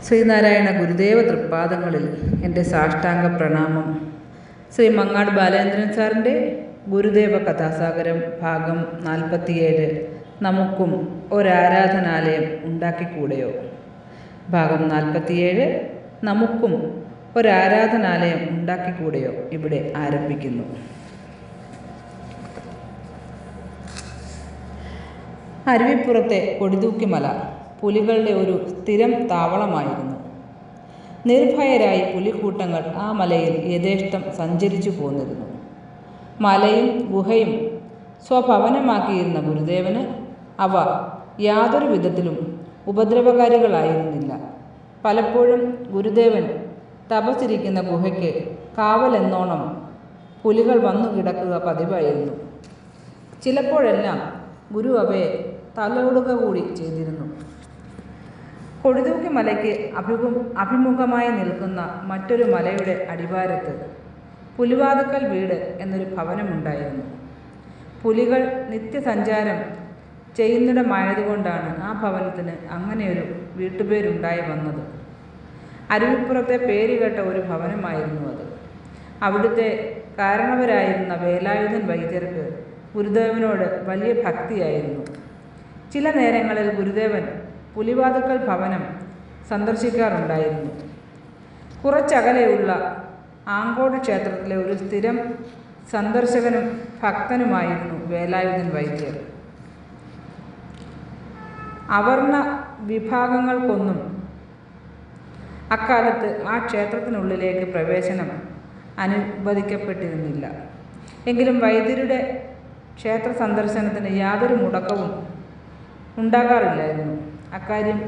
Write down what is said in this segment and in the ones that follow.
ശ്രീനാരായണ ഗുരുദേവ തൃപ്പാദങ്ങളിൽ എൻ്റെ സാഷ്ടാംഗ പ്രണാമം. ശ്രീ മങ്ങാട് ബാലേന്ദ്രൻ സാറിൻ്റെ ഗുരുദേവ കഥാസാഗരം ഭാഗം 47 നമുക്കും ഒരാരാധനാലയം ഉണ്ടാക്കിക്കൂടെയോ. ഭാഗം 47 നമുക്കും ഒരാരാധനാലയം ഉണ്ടാക്കിക്കൂടെയോ ഇവിടെ ആരംഭിക്കുന്നു. അരുവിപ്പുറത്തെ കൊടിതൂക്കിമല പുലികളുടെ ഒരു സ്ഥിരം താവളമായിരുന്നു. നിർഭയരായി പുലിക്കൂട്ടങ്ങൾ ആ മലയിൽ യഥേഷ്ടം സഞ്ചരിച്ചു പോന്നിരുന്നു. മലയും ഗുഹയും സ്വഭവനമാക്കിയിരുന്ന ഗുരുദേവന് അവ യാതൊരു വിധത്തിലും ഉപദ്രവകാരികളായിരുന്നില്ല. പലപ്പോഴും ഗുരുദേവൻ തപസ്സിരിക്കുന്ന ഗുഹയ്ക്ക് കാവലെന്നോണം പുലികൾ വന്നു കിടക്കുക പതിവായിരുന്നു. ചിലപ്പോഴെല്ലാം ഗുരു അവയെ തലോടുക കൂടി ചെയ്തിരുന്നു. കൊടിതൂക്കി മലയ്ക്ക് അഭിമുഖമായി നിൽക്കുന്ന മറ്റൊരു മലയുടെ അടിവാരത്ത് പുലിവാതുക്കൽ വീട് എന്നൊരു ഭവനമുണ്ടായിരുന്നു. പുലികൾ നിത്യസഞ്ചാരം ചെയ്യുന്നിടമായതുകൊണ്ടാണ് ആ ഭവനത്തിന് അങ്ങനെയൊരു വീട്ടുപേരുണ്ടായി വന്നത്. അരുവിപ്പുറത്തെ പേരുകേട്ട ഒരു ഭവനമായിരുന്നു അത്. അവിടുത്തെ കാരണവരായിരുന്ന വേലായുധൻ വൈദ്യർക്ക് ഗുരുദേവനോട് വലിയ ഭക്തിയായിരുന്നു. ചില നേരങ്ങളിൽ ഗുരുദേവൻ പുലിവാതുക്കൽ ഭവനം സന്ദർശിക്കാറുണ്ടായിരുന്നു. കുറച്ചകലെയുള്ള ആങ്കോട് ക്ഷേത്രത്തിലെ ഒരു സ്ഥിരം സന്ദർശകനും ഭക്തനുമായിരുന്നു വേലായുധൻ വൈദ്യർ. അവർണ വിഭാഗങ്ങൾക്കൊന്നും അക്കാലത്ത് ആ ക്ഷേത്രത്തിനുള്ളിലേക്ക് പ്രവേശനം അനുവദിക്കപ്പെട്ടിരുന്നില്ല. എങ്കിലും വൈദ്യരുടെ ക്ഷേത്ര സന്ദർശനത്തിന് യാതൊരു മുടക്കവും ഉണ്ടാകാറില്ലായിരുന്നു. അക്കാര്യം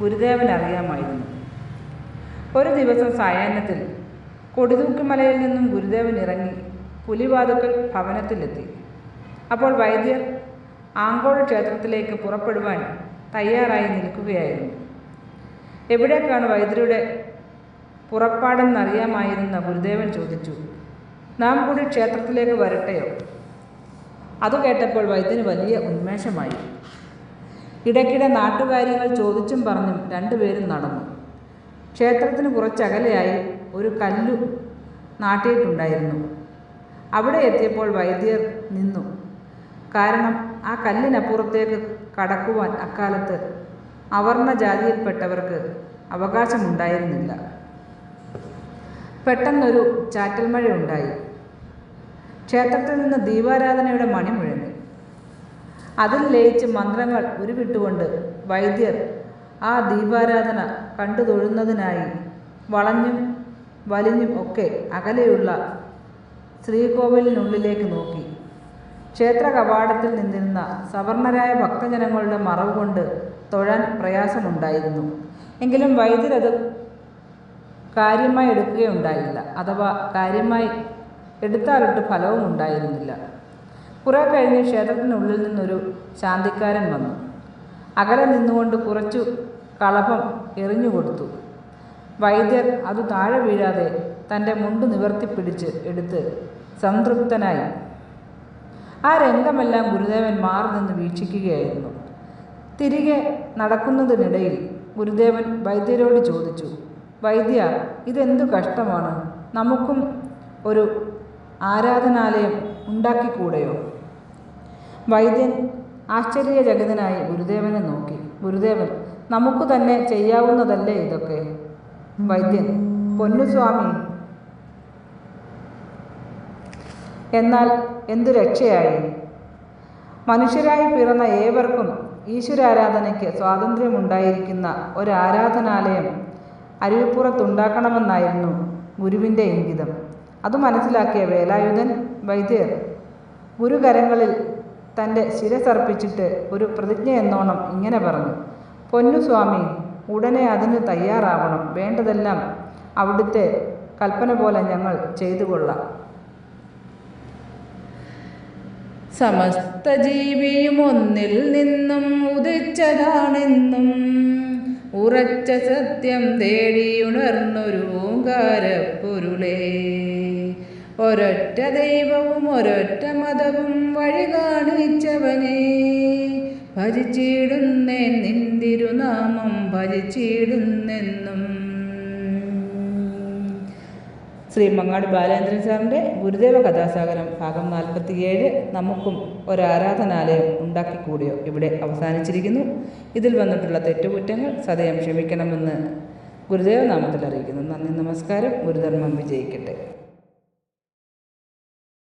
ഗുരുദേവൻ അറിയാമായിരുന്നു. ഒരു ദിവസം സായാഹ്നത്തിൽ കൊടിതൂക്കിമലയിൽ നിന്നും ഗുരുദേവൻ ഇറങ്ങി പുലിവാതുക്കൽ ഭവനത്തിലെത്തി. അപ്പോൾ വൈദ്യർ ആങ്കോട് ക്ഷേത്രത്തിലേക്ക് പുറപ്പെടുവാൻ തയ്യാറായി നിൽക്കുകയായിരുന്നു. എവിടേക്കാണ് വൈദ്യരുടെ പുറപ്പാടെന്നറിയാമായിരുന്ന ഗുരുദേവൻ ചോദിച്ചു, നാം കൂടി ക്ഷേത്രത്തിലേക്ക് വരട്ടെയോ? അത് കേട്ടപ്പോൾ വൈദ്യന് വലിയ ഉന്മേഷമായി. ഇടയ്ക്കിടെ നാട്ടുകാര്യങ്ങൾ ചോദിച്ചും പറഞ്ഞും രണ്ടുപേരും നടന്നു. ക്ഷേത്രത്തിന് കുറച്ചകലെയായി ഒരു കല്ലു നാട്ടിയിട്ടുണ്ടായിരുന്നു. അവിടെ എത്തിയപ്പോൾ വൈദ്യർ നിന്നു. കാരണം ആ കല്ലിനപ്പുറത്തേക്ക് കടക്കുവാൻ അക്കാലത്ത് അവർണ ജാതിയിൽപ്പെട്ടവർക്ക് അവകാശമുണ്ടായിരുന്നില്ല. പെട്ടെന്നൊരു ചാറ്റൽമഴയുണ്ടായി. ക്ഷേത്രത്തിൽ നിന്ന് ദീപാരാധനയുടെ മണി മുഴങ്ങി. അതിൽ ലയിച്ച് മന്ത്രങ്ങൾ ഉരുവിട്ടുകൊണ്ട് വൈദ്യർ ആ ദീപാരാധന കണ്ടു തൊഴുന്നതിനായി വളഞ്ഞും വലിഞ്ഞും ഒക്കെ അകലെയുള്ള ശ്രീകോവിലിനുള്ളിലേക്ക് നോക്കി. ക്ഷേത്ര കവാടത്തിൽ നിന്നിരുന്ന സവർണരായ ഭക്തജനങ്ങളുടെ മറവ് കൊണ്ട് തൊഴാൻ പ്രയാസമുണ്ടായിരുന്നു. എങ്കിലും വൈദ്യരത് കാര്യമായി എടുക്കുകയുണ്ടായില്ല. അഥവാ കാര്യമായി എടുത്താലൊട്ട് ഫലവും ഉണ്ടായിരുന്നില്ല. കുറെ കഴിഞ്ഞ് ക്ഷേത്രത്തിനുള്ളിൽ നിന്നൊരു ശാന്തിക്കാരൻ വന്നു. അകലെ നിന്നുകൊണ്ട് കുറച്ചു കളഭം എറിഞ്ഞുകൊടുത്തു. വൈദ്യർ അത് താഴെ വീഴാതെ തൻ്റെ മുണ്ട് നിവർത്തിപ്പിടിച്ച് എടുത്ത് സംതൃപ്തനായി. ആ രംഗമെല്ലാം ഗുരുദേവൻ മാറി നിന്ന് വീക്ഷിക്കുകയായിരുന്നു. തിരികെ നടക്കുന്നതിനിടയിൽ ഗുരുദേവൻ വൈദ്യരോട് ചോദിച്ചു, വൈദ്യ, ഇതെന്തു കഷ്ടമാണ്. നമുക്കും ഒരു ആരാധനാലയം ഉണ്ടാക്കിക്കൂടെയോ? വൈദ്യൻ ആശ്ചര്യചകിതനായി ഗുരുദേവനെ നോക്കി. ഗുരുദേവൻ, നമുക്ക് തന്നെ ചെയ്യാവുന്നതല്ലേ ഇതൊക്കെ? വൈദ്യൻ, പൊന്നുസ്വാമി, എന്നാൽ എന്തു രക്ഷയായി? മനുഷ്യരായി പിറന്ന ഏവർക്കും ഈശ്വരാരാധനയ്ക്ക് സ്വാതന്ത്ര്യമുണ്ടായിരിക്കുന്ന ഒരാരാധനാലയം അരുവിപ്പുറത്തുണ്ടാക്കണമെന്നായിരുന്നു ഗുരുവിൻ്റെ ഇംഗിതം. അത് മനസ്സിലാക്കിയ വേലായുധൻ വൈദ്യർ ഗുരുകരങ്ങളിൽ തൻ്റെ ശിരസർപ്പിച്ചിട്ട് ഒരു പ്രതിജ്ഞ എന്നോണം ഇങ്ങനെ പറഞ്ഞു, പൊന്നുസ്വാമി, ഉടനെ അതിന് തയ്യാറാവണം. വേണ്ടതെല്ലാം അവിടുത്തെ കൽപ്പന പോലെ ഞങ്ങൾ ചെയ്തു കൊള്ളാം. സമസ്ത ജീവിയും ഒന്നിൽ നിന്നും ഉദിച്ചതാണെന്നും ഉറച്ച സത്യം തേടിയുണർന്നൊരു ഓങ്കാരപ്പൊരുളേ, ഒരൊറ്റ ദൈവവും ഒരൊറ്റ മതവും വഴി കാണിച്ചവനെ ഭജിച്ചിടുന്നേ നിന്തിരുനാമം ഭജിച്ചിടുന്നെന്നും. ശ്രീ മങ്ങാട് ബാലേന്ദ്രൻ സാറിൻ്റെ ഗുരുദേവ കഥാസാഗരം ഭാഗം 47 നമുക്കും ഒരാരാധനാലയം ഉണ്ടാക്കിക്കൂടിയോ ഇവിടെ അവസാനിച്ചിരിക്കുന്നു. ഇതിൽ വന്നിട്ടുള്ള തെറ്റുകുറ്റങ്ങൾ സദയം ക്ഷമിക്കണമെന്ന് ഗുരുദേവ നാമത്തിൽ അറിയിക്കുന്നു. നന്ദി, നമസ്കാരം. ഗുരുധർമ്മം വിജയിക്കട്ടെ.